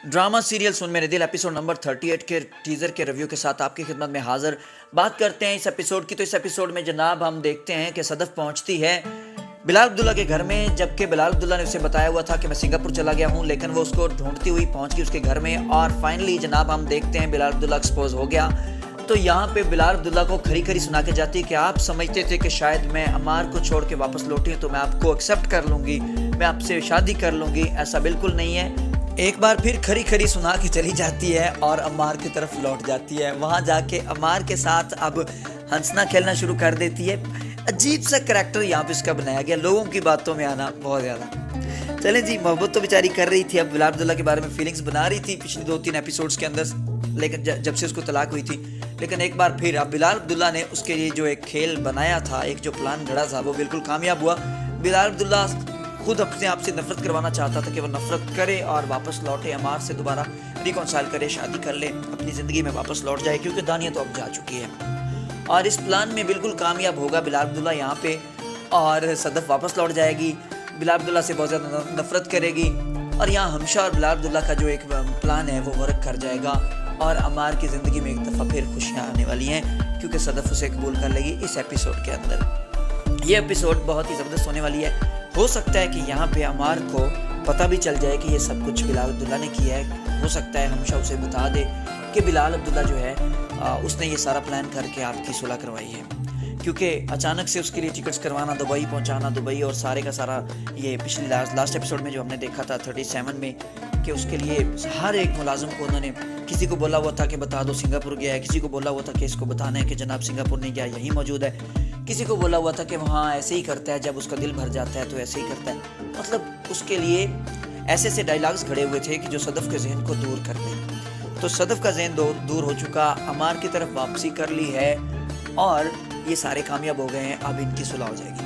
Drama serial सुन मेरे दिल episode number 38 के टीज़र के रिव्यू के साथ आपकी खिदमत में हाजिर। बात करते हैं इस एपिसोड की। तो इस एपिसोड में जनाब हम देखते हैं कि सदफ पहुंचती है बिलाल अब्दुल्ला के घर में, जबकि बिलाल अब्दुल्ला ने उसे बताया हुआ था कि मैं सिंगापुर चला गया हूं, लेकिन वो उसको ढूंढती हुई पहुंच गई उसके घर में। और फाइनली जनाब हम देखते हैं बिलाल अब्दुल्ला एक्सपोज हो गया। तो यहाँ पे बिलाल अब्दुल्ला को खरी खरी सुना के जाती है कि आप समझते थे कि शायद मैं अमार को छोड़ के वापस लौटी तो मैं आपको एक्सेप्ट कर लूँगी, मैं आपसे शादी कर लूँगी। ऐसा बिल्कुल नहीं है। एक बार फिर खरी खरी सुना के चली जाती है और अमार की तरफ लौट जाती है। वहाँ जाके अमार के साथ अब हंसना खेलना शुरू कर देती है। अजीब सा करैक्टर यहाँ पे इसका बनाया गया, लोगों की बातों में आना बहुत ज़्यादा। चलें जी, मोहब्बत तो बेचारी कर रही थी, अब बिलाल अब्दुल्ला के बारे में फीलिंग्स बना रही थी पिछली 2-3 एपिसोड्स के अंदर, लेकिन जब से उसको तलाक हुई थी। लेकिन एक बार फिर अब बिलाल अब्दुल्ला ने उसके लिए जो एक खेल बनाया था, एक जो प्लान घड़ा था, वो बिल्कुल कामयाब हुआ। बिलाल अब्दुल्ला खुद अपने आप से नफरत करवाना चाहता था कि वो नफरत करे और वापस लौटे, अमार से दोबारा रिकॉन्साइल करे, शादी कर ले, अपनी ज़िंदगी में वापस लौट जाए, क्योंकि दानिया तो अब जा चुकी है। और इस प्लान में बिल्कुल कामयाब होगा बिलाल अब्दुल्ला यहाँ पे, और सदफ वापस लौट जाएगी, बिलाल अब्दुल्ला से बहुत ज़्यादा नफरत करेगी, और यहाँ हमशा और बिलाल अब्दुल्ला का जो एक प्लान है वो वर्क कर जाएगा, और अमार की ज़िंदगी में एक दफ़ा फिर खुशियाँ आने वाली हैं, क्योंकि सदफ उसे कबूल कर लेगी इस एपिसोड के अंदर। ये एपिसोड बहुत ही ज़बरदस्त होने वाली है। हो सकता है कि यहाँ पे अमार को पता भी चल जाए कि ये सब कुछ बिलाल अब्दुल्ला ने किया है। हो सकता है हमशा उसे बता दे कि बिलाल अब्दुल्ला जो है उसने ये सारा प्लान करके आपकी सुलह करवाई है, क्योंकि अचानक से उसके लिए टिकट्स करवाना, दुबई पहुंचाना, दुबई और सारे का सारा, ये पिछली लास्ट एपिसोड में जो हमने देखा था 37 में, कि उसके लिए हर एक मुलाजिम को उन्होंने, किसी को बोला हुआ था कि बता दो सिंगापुर गया है, किसी को बोला हुआ था कि इसको बताना है कि जनाब सिंगापुर नहीं गया, यहीं मौजूद है, किसी को बोला हुआ था कि वहाँ ऐसे ही करता है, जब उसका दिल भर जाता है तो ऐसे ही करता है। मतलब उसके लिए ऐसे ऐसे डायलॉग्स खड़े हुए थे कि जो सदफ के जहन को दूर कर दें। तो सदफ का जहन दूर हो चुका, अमार की तरफ वापसी कर ली है और ये सारे कामयाब हो गए हैं। अब इनकी सुलह हो जाएगी।